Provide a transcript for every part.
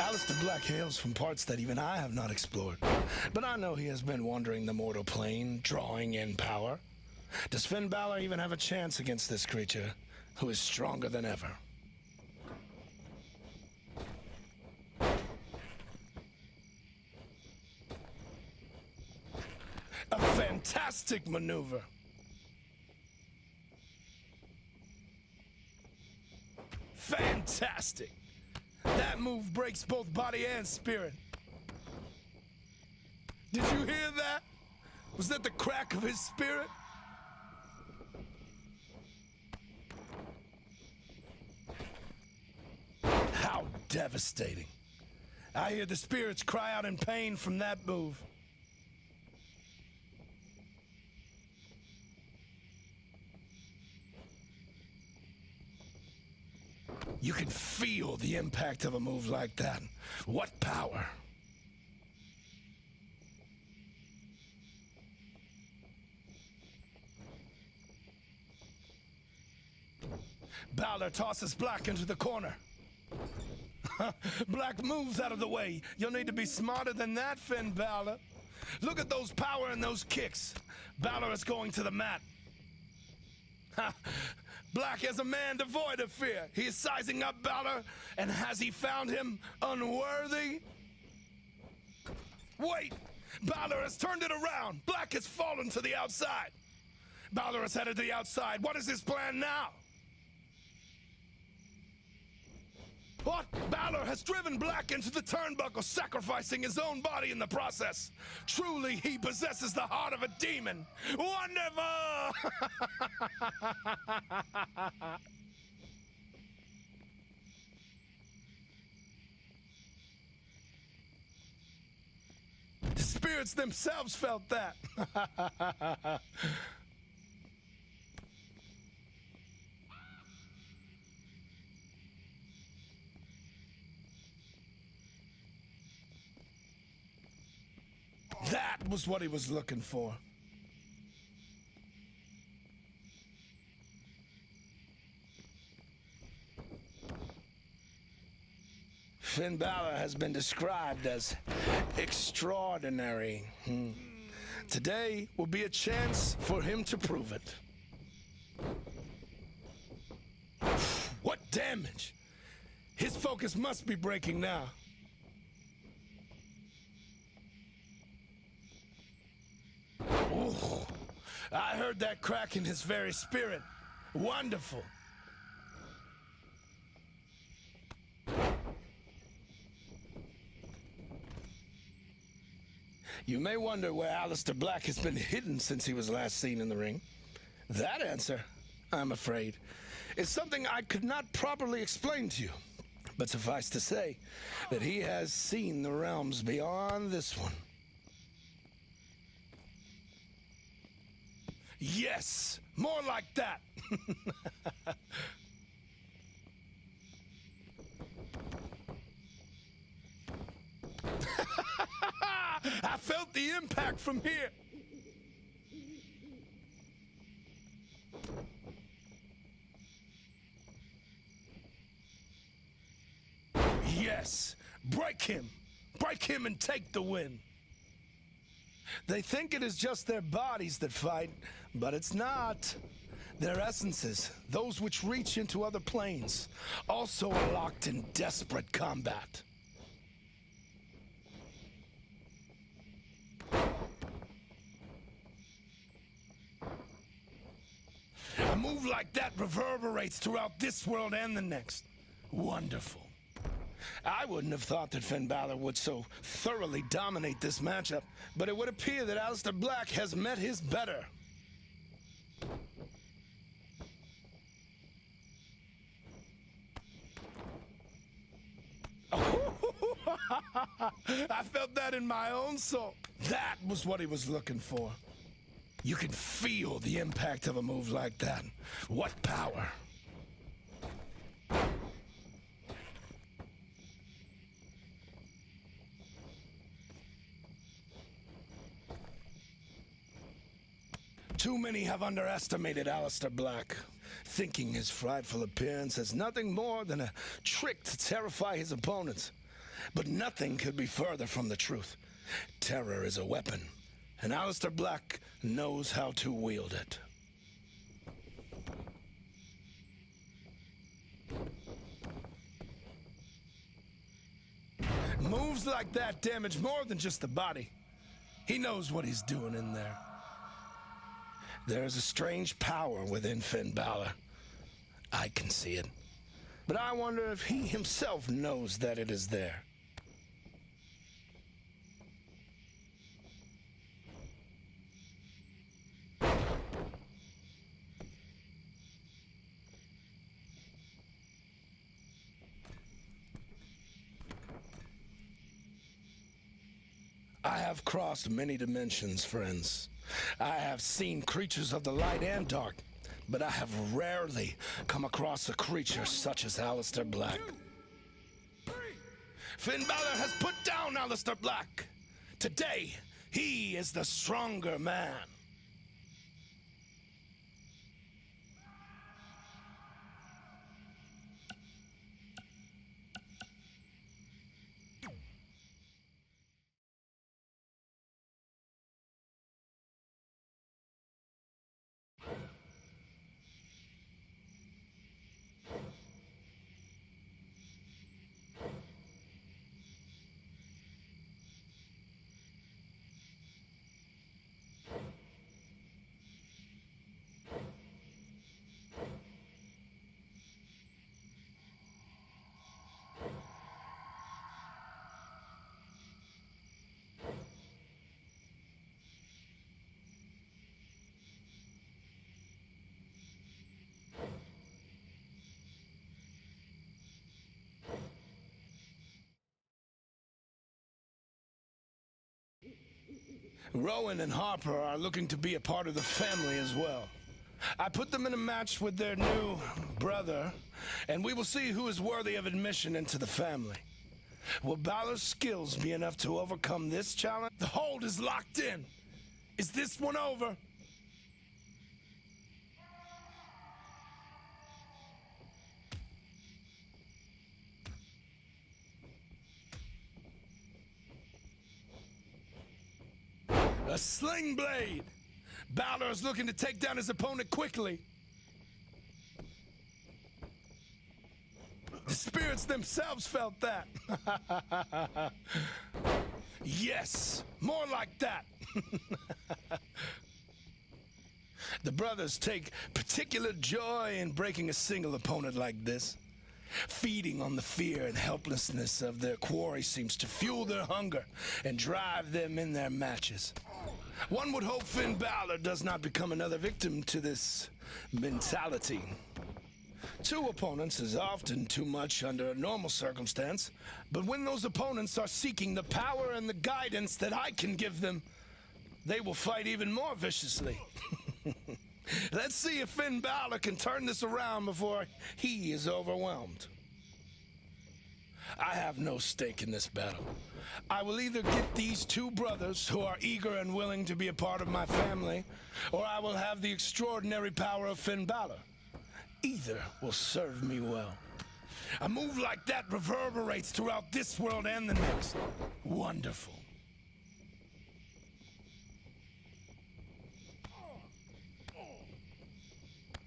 Aleister Black hails from parts that even I have not explored, but I know he has been wandering the mortal plane, drawing in power. Does Finn Balor even have a chance against this creature, who is stronger than ever? A fantastic maneuver! Fantastic! That move breaks both body and spirit. Did you hear that? Was that the crack of his spirit? How devastating. I hear the spirits cry out in pain from that move. You can feel the impact of a move like that. What power! Balor tosses Black into the corner. Black moves out of the way. You'll need to be smarter than that, Finn Balor. Look at those power and those kicks. Balor is going to the mat. Black is a man devoid of fear. He is sizing up Balor, and has he found him unworthy? Wait! Balor has turned it around. Black has fallen to the outside. Balor is headed to the outside. What is his plan now? What? Balor has driven Black into the turnbuckle, sacrificing his own body in the process. Truly, he possesses the heart of a demon. Wonderful! The spirits themselves felt that. That was what he was looking for. Finn Balor has been described as extraordinary. Today will be a chance for him to prove it. What damage! His focus must be breaking now. Ooh, I heard that crack in his very spirit. Wonderful. You may wonder where Aleister Black has been hidden since he was last seen in the ring. That answer, I'm afraid, is something I could not properly explain to you. But suffice to say that he has seen the realms beyond this one. Yes, more like that. I felt the impact from here. Yes, break him and take the win. They think it is just their bodies that fight, but it's not. Their essences, those which reach into other planes, also are locked in desperate combat. A move like that reverberates throughout this world and the next. Wonderful. I wouldn't have thought that Finn Balor would so thoroughly dominate this matchup, but it would appear that Aleister Black has met his better. I felt that in my own soul. That was what he was looking for. You can feel the impact of a move like that. What power! Too many have underestimated Aleister Black, thinking his frightful appearance is nothing more than a trick to terrify his opponents. But nothing could be further from the truth. Terror is a weapon, and Aleister Black knows how to wield it. Moves like that damage more than just the body. He knows what he's doing in there. There is a strange power within Finn Balor. I can see it. But I wonder if he himself knows that it is there. I have crossed many dimensions, friends. I have seen creatures of the light and dark, but I have rarely come across a creature such as Aleister Black. Finn Balor has put down Aleister Black. Today, he is the stronger man. Rowan and Harper are looking to be a part of the family as well. I put them in a match with their new brother, and we will see who is worthy of admission into the family. Will Balor's skills be enough to overcome this challenge? The hold is locked in. Is this one over? A sling blade! Balor is looking to take down his opponent quickly. The spirits themselves felt that. Yes, more like that. The brothers take particular joy in breaking a single opponent like this. Feeding on the fear and helplessness of their quarry seems to fuel their hunger and drive them in their matches. One would hope Finn Balor does not become another victim to this mentality. Two opponents is often too much under a normal circumstance, but when those opponents are seeking the power and the guidance that I can give them, they will fight even more viciously. Let's see if Finn Balor can turn this around before he is overwhelmed. I have no stake in this battle. I will either get these two brothers who are eager and willing to be a part of my family, or I will have the extraordinary power of Finn Balor. Either will serve me well. A move like that reverberates throughout this world and the next. Wonderful.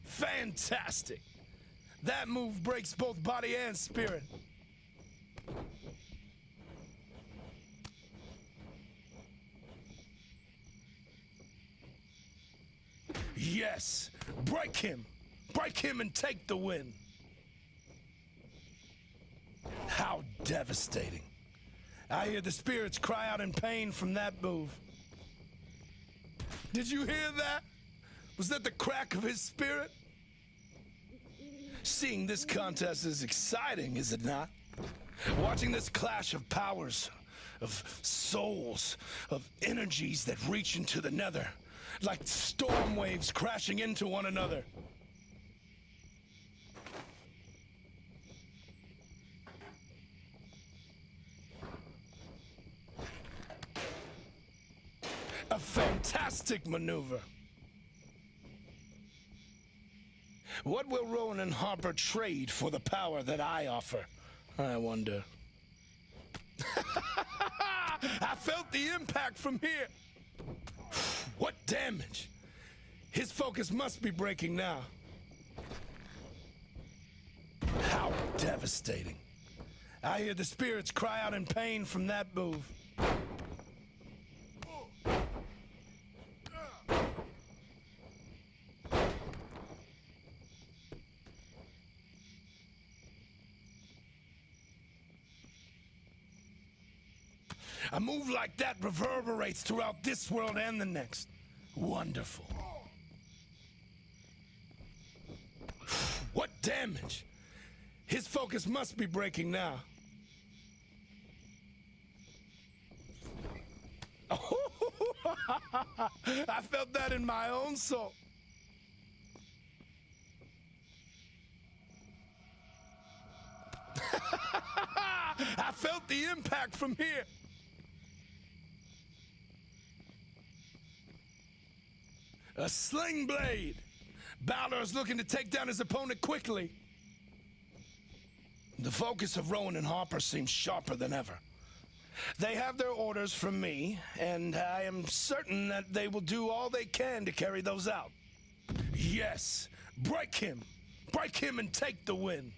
Fantastic. That move breaks both body and spirit. Yes, break him. Break him and take the win. How devastating. I hear the spirits cry out in pain from that move. Did you hear that? Was that the crack of his spirit? Seeing this contest is exciting, is it not? Watching this clash of powers, of souls, of energies that reach into the nether, like storm waves crashing into one another. A fantastic maneuver. What will Rowan and Harper trade for the power that I offer? I wonder. felt the impact from here. What damage? His focus must be breaking now. How devastating. I hear the spirits cry out in pain from that move. A move like that reverberates throughout this world and the next. Wonderful. What damage? His focus must be breaking now. I felt that in my own soul. I felt the impact from here. A sling blade. Balor is looking to take down his opponent quickly. The focus of Rowan and Harper seems sharper than ever. They have their orders from me, and I am certain that they will do all they can to carry those out. Yes, break him and take the win.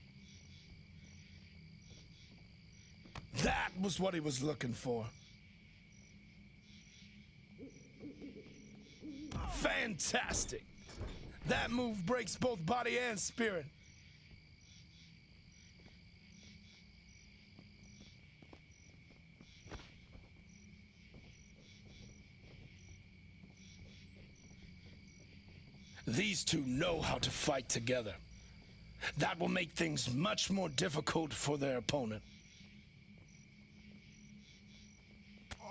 That was what he was looking for. Fantastic. That move breaks both body and spirit. These two know how to fight together. That will make things much more difficult for their opponent.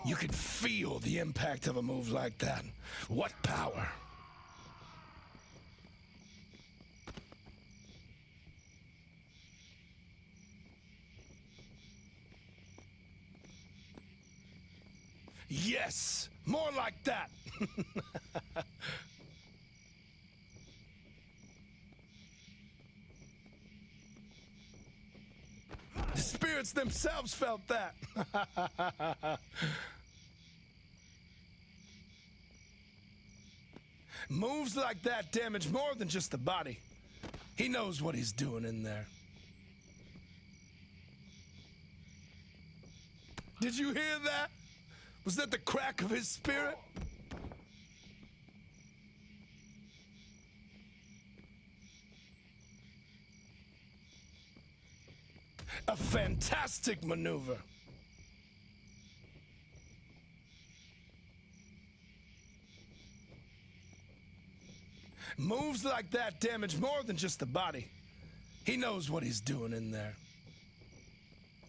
You can feel the impact of a move like that. What power! Yes, more like that. The spirits themselves felt that. Moves like that damage more than just the body. He knows what he's doing in there. Did you hear that? Was that the crack of his spirit? A fantastic maneuver. Moves like that damage more than just the body. He knows what he's doing in there.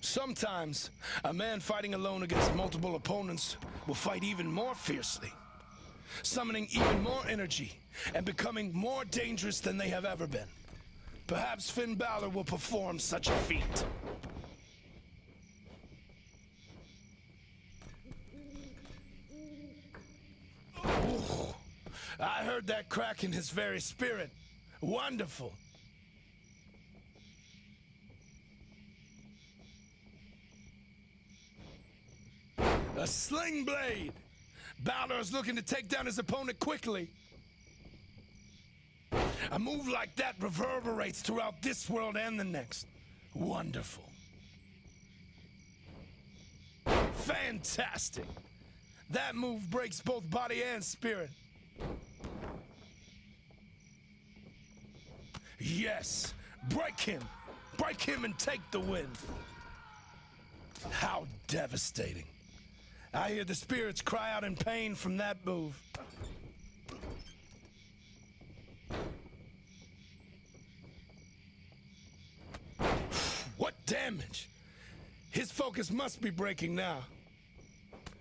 Sometimes, a man fighting alone against multiple opponents will fight even more fiercely, summoning even more energy and becoming more dangerous than they have ever been. Perhaps Finn Balor will perform such a feat. Ooh, I heard that crack in his very spirit. Wonderful. A sling blade. Balor is looking to take down his opponent quickly. A move like that reverberates throughout this world and the next. Wonderful. Fantastic. That move breaks both body and spirit. Yes, break him and take the win. How devastating. I hear the spirits cry out in pain from that move. What damage? His focus must be breaking now.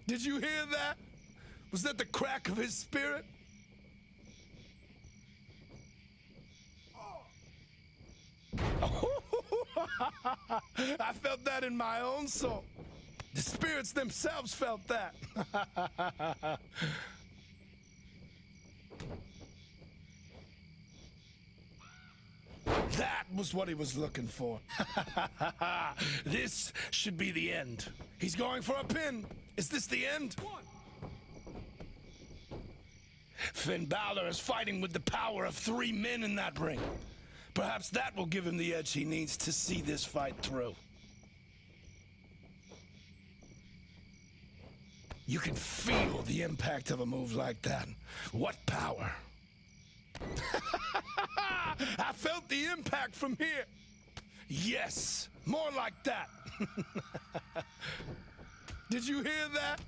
Did you hear that? Was that the crack of his spirit? I felt that in my own soul. The spirits themselves felt that. That was what he was looking for. This should be the end. He's going for a pin. Is this the end? Finn Balor is fighting with the power of 3 men in that ring. Perhaps that will give him the edge he needs to see this fight through. You can feel the impact of a move like that. What power! I felt the impact from here. Yes, more like that. Did you hear that?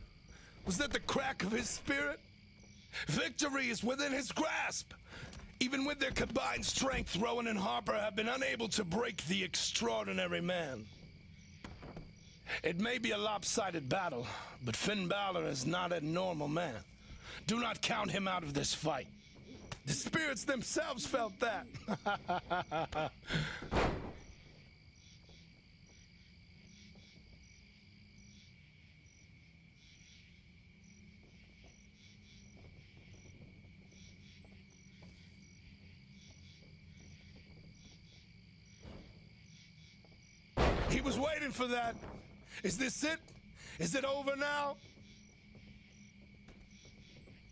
Was that the crack of his spirit? Victory is within his grasp. Even with their combined strength, Rowan and Harper have been unable to break the extraordinary man. It may be a lopsided battle, but Finn Balor is not a normal man. Do not count him out of this fight. The spirits themselves felt that. He was waiting for that. Is this it? Is it over now?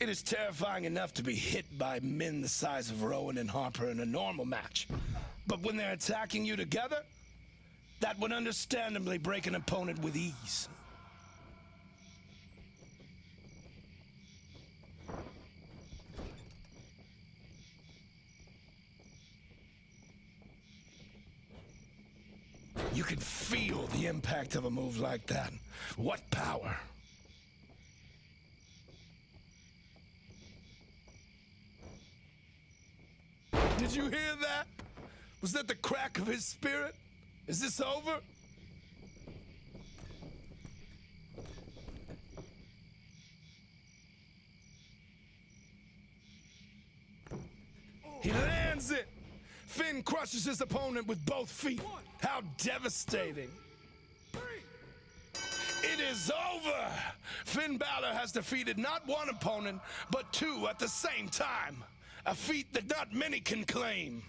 It is terrifying enough to be hit by men the size of Rowan and Harper in a normal match. But when they're attacking you together, that would understandably break an opponent with ease. You can feel the impact of a move like that. What power! Did you hear that? Was that the crack of his spirit? Is this over? He lands it! Finn crushes his opponent with both feet. How devastating. It is over! Finn Balor has defeated not one opponent, but 2 at the same time. A feat that not many can claim.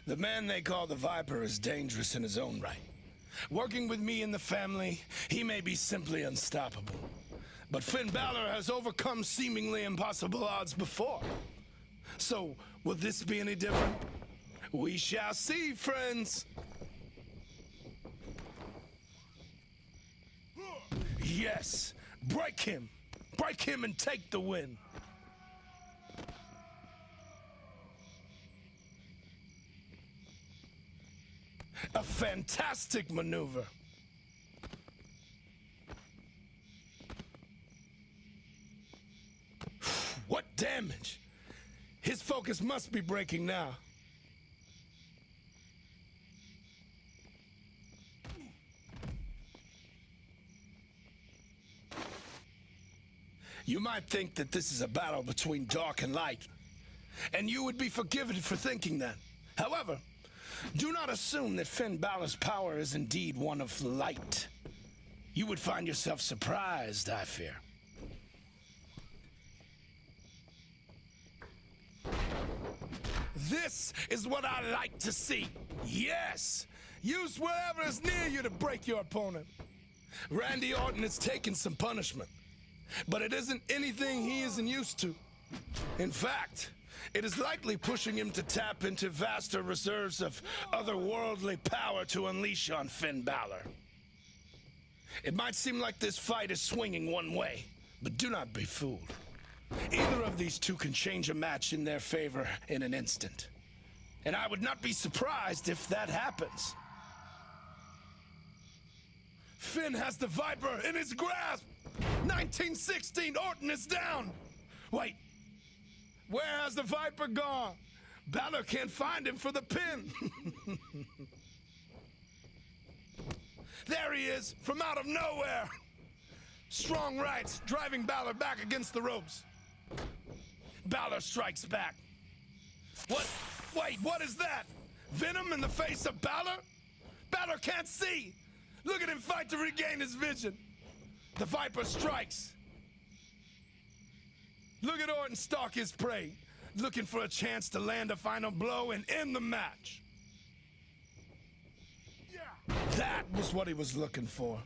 The man they call the Viper is dangerous in his own right. Working with me in the family, he may be simply unstoppable. But Finn Balor has overcome seemingly impossible odds before. So, will this be any different? We shall see, friends. Yes, break him. Break him and take the win. A fantastic maneuver. What damage! His focus must be breaking now. You might think that this is a battle between dark and light, and you would be forgiven for thinking that. However, do not assume that Finn Balor's power is indeed one of light. You would find yourself surprised, I fear. This is what I like to see. Yes! Use whatever is near you to break your opponent. Randy Orton has taken some punishment, but it isn't anything he isn't used to. In fact, it is likely pushing him to tap into vaster reserves of otherworldly power to unleash on Finn Balor. It might seem like this fight is swinging one way, but do not be fooled. Either of these two can change a match in their favor in an instant. And I would not be surprised if that happens. Finn has the Viper in his grasp! 1916, Orton is down! Wait, Where has the Viper gone? Balor can't find him for the pin. There he is, from out of nowhere. Strong rights, driving Balor back against the ropes. Balor strikes back. What? Wait, what is that? Venom in the face of Balor? Balor can't see. Look at him fight to regain his vision. The Viper strikes. Look at Orton stalk his prey, looking for a chance to land a final blow and end the match. Yeah. That was what he was looking for.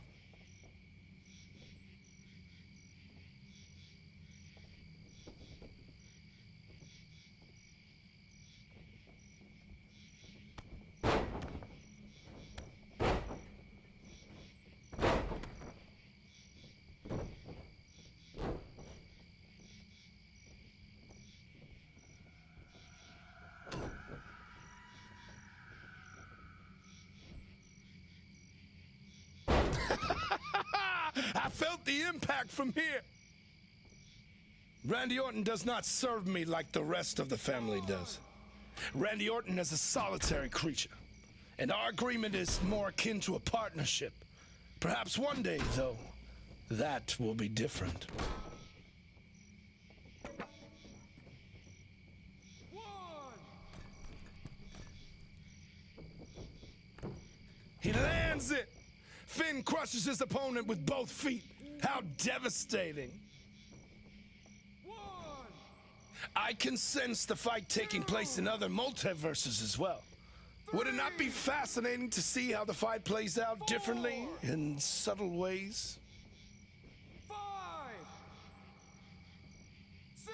I felt the impact from here. Randy Orton does not serve me like the rest of the family does. Randy Orton is a solitary creature, and our agreement is more akin to a partnership. Perhaps one day, though, that will be different. He lands it. Finn crushes his opponent with both feet. How devastating. I can sense the fight taking place in other multiverses as well. Would it not be fascinating to see how the fight plays out differently in subtle ways? 5, 6,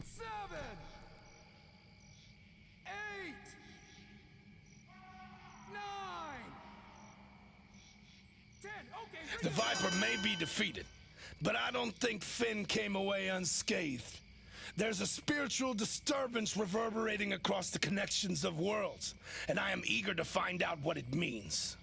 7, 8, 9, 10. Okay. The Viper may be defeated, but I don't think Finn came away unscathed. There's a spiritual disturbance reverberating across the connections of worlds, and I am eager to find out what it means.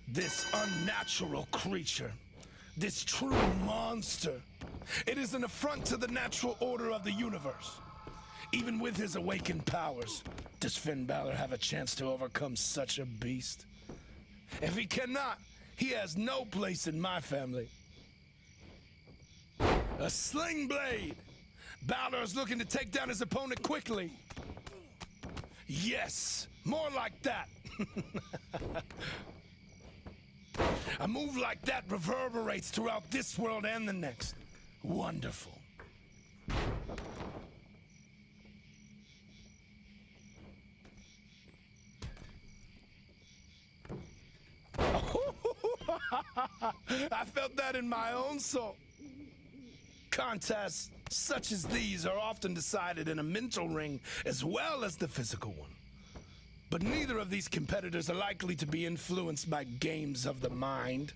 This unnatural creature, this true monster, it is an affront to the natural order of the universe. Even with his awakened powers, does Finn Balor have a chance to overcome such a beast? If he cannot, he has no place in my family. A sling blade! Balor is looking to take down his opponent quickly. Yes, more like that. A move like that reverberates throughout this world and the next. Wonderful. I felt that in my own soul. Contests such as these are often decided in a mental ring as well as the physical one. But neither of these competitors are likely to be influenced by games of the mind.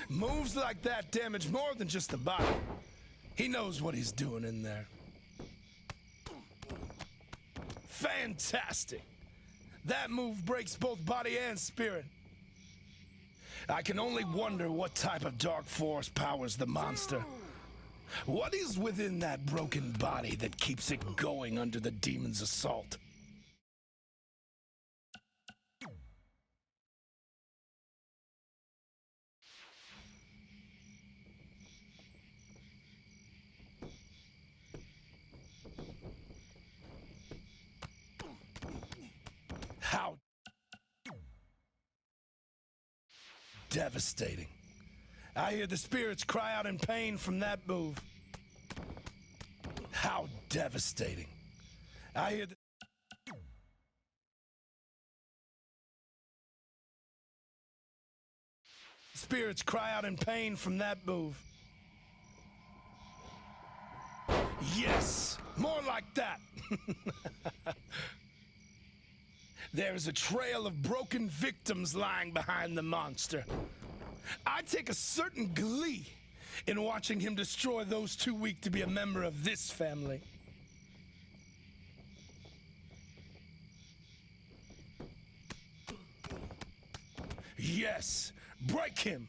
Moves like that damage more than just the body. He knows what he's doing in there. Fantastic! That move breaks both body and spirit. I can only wonder what type of dark force powers the monster. What is within that broken body that keeps it going under the demon's assault? How devastating. I hear the spirits cry out in pain from that move. How devastating. I hear the spirits cry out in pain from that move. Yes, more like that. There is a trail of broken victims lying behind the monster. I take a certain glee in watching him destroy those too weak to be a member of this family. Yes, break him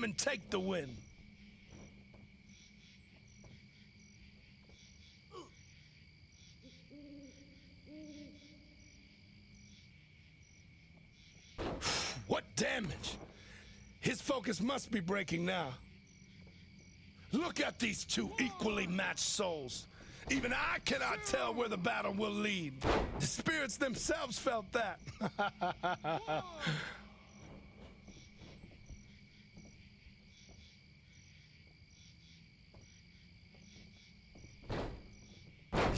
and take the win. What damage! His focus must be breaking now. Look at these two equally matched souls. Even I cannot tell where the battle will lead. The spirits themselves felt that.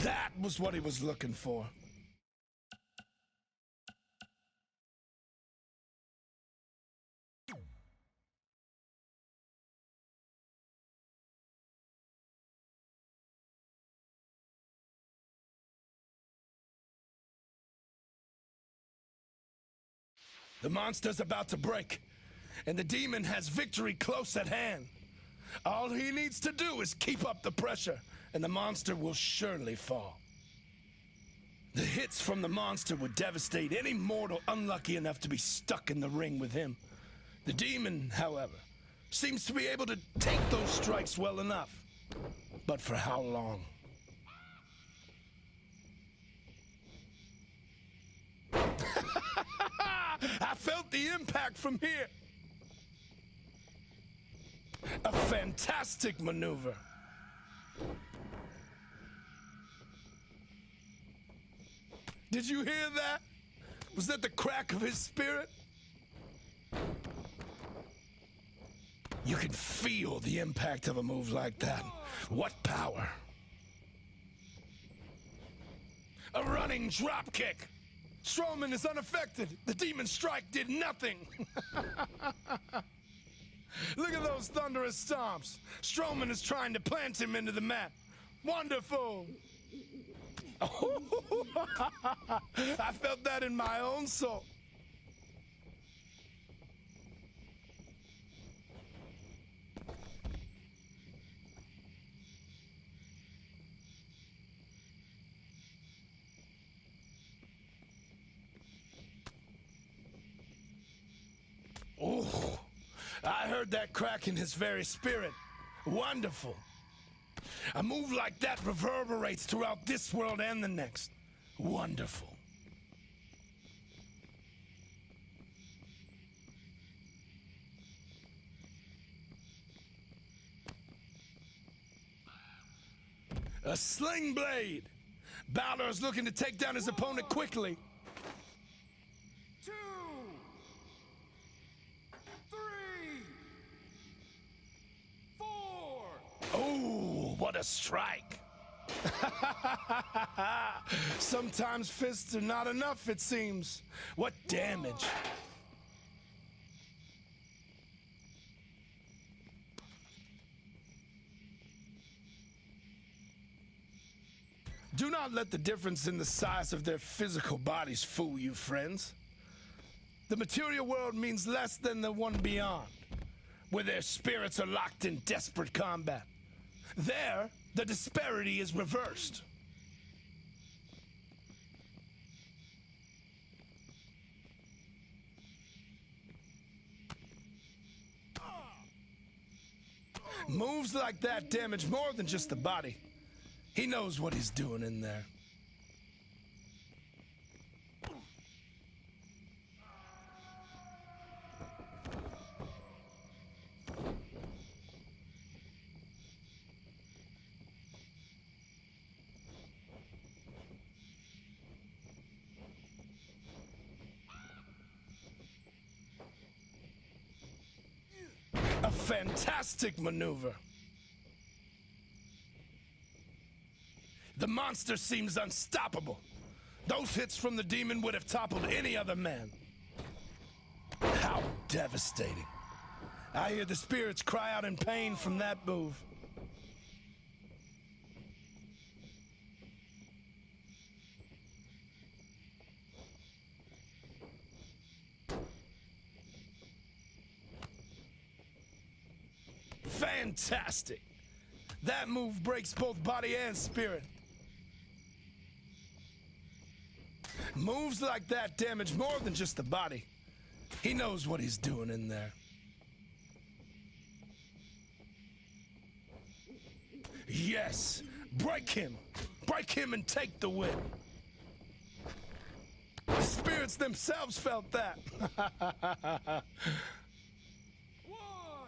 That was what he was looking for. The monster's about to break, and the demon has victory close at hand. All he needs to do is keep up the pressure, and the monster will surely fall. The hits from the monster would devastate any mortal unlucky enough to be stuck in the ring with him. The demon, however, seems to be able to take those strikes well enough. But for how long? I felt the impact from here. A fantastic maneuver. Did you hear that? Was that the crack of his spirit? You can feel the impact of a move like that. What power. A running drop kick. Strowman is unaffected. The demon strike did nothing. Look at those thunderous stomps. Strowman is trying to plant him into the mat. Wonderful. I felt that in my own soul. Oh, I heard that crack in his very spirit. Wonderful. A move like that reverberates throughout this world and the next. Wonderful. A sling blade. Balor is looking to take down his opponent quickly. 2, 3, 4. Oh, what a strike. Sometimes fists are not enough, it seems. What damage. Do not let the difference in the size of their physical bodies fool you, friends. The material world means less than the one beyond, where their spirits are locked in desperate combat. There, the disparity is reversed. Moves like that damage more than just the body. He knows what he's doing in there. A fantastic maneuver. The monster seems unstoppable. Those hits from the demon would have toppled any other man. How devastating. I hear the spirits cry out in pain from that move. Fantastic. That move breaks both body and spirit. Moves like that damage more than just the body. He knows what he's doing in there. Yes, break him. Break him and take the win. The spirits themselves felt that.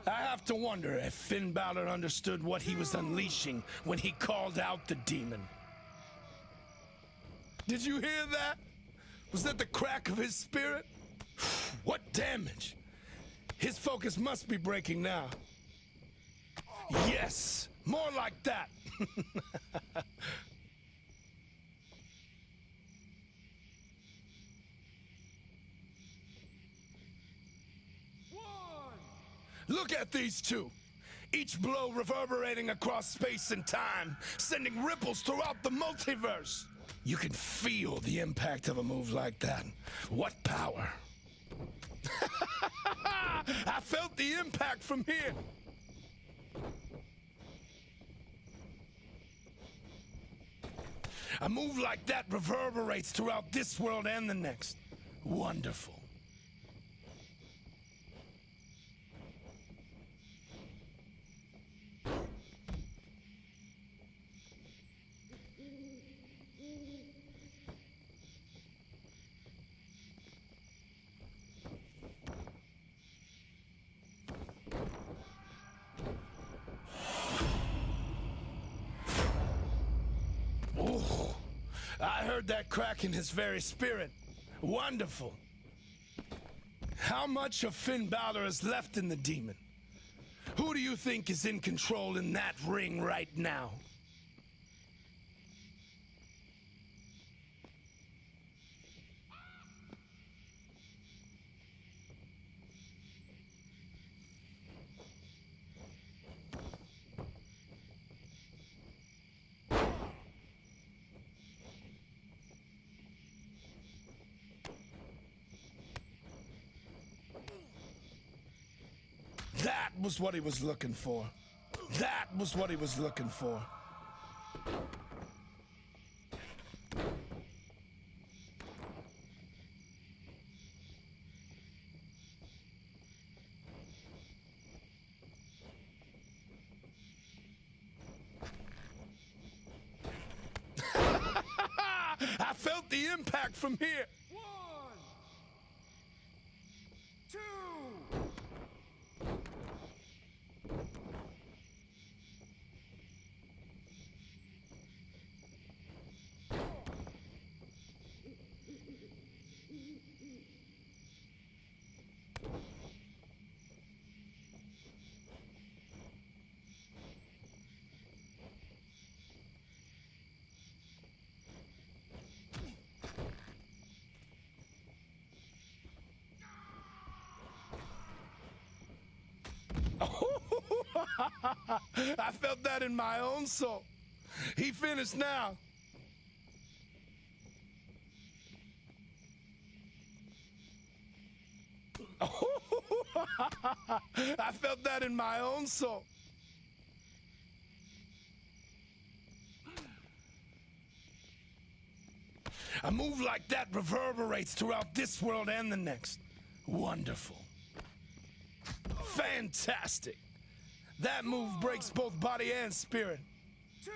I have to wonder if Finn Balor understood what he was unleashing when he called out the demon. Did you hear that? Was that the crack of his spirit? What damage! His focus must be breaking now. Yes, more like that. Look at these two. Each blow reverberating across space and time, sending ripples throughout the multiverse. You can feel the impact of a move like that. What power. I felt the impact from here. A move like that reverberates throughout this world and the next. Wonderful. I heard that crack in his very spirit. Wonderful. How much of Finn Balor is left in the demon? Who do you think is in control in that ring right now? That was what he was looking for. That was what he was looking for. I felt the impact from here. 1, 2. I felt that in my own soul. He finished now. I felt that in my own soul. A move like that reverberates throughout this world and the next. Wonderful. Fantastic. That move breaks both body and spirit. 2.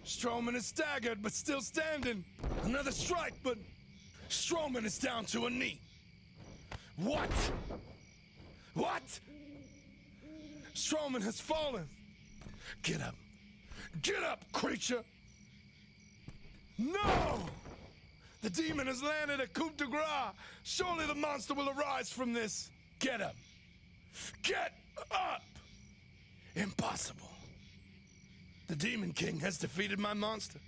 Strowman is staggered, but still standing. Another strike, but Strowman is down to a knee. What? What? Strowman has fallen. Get up. Get up, creature. No! The demon has landed a coup de grace. Surely the monster will arise from this. Get up. Get up! Impossible. The Demon King has defeated my monster.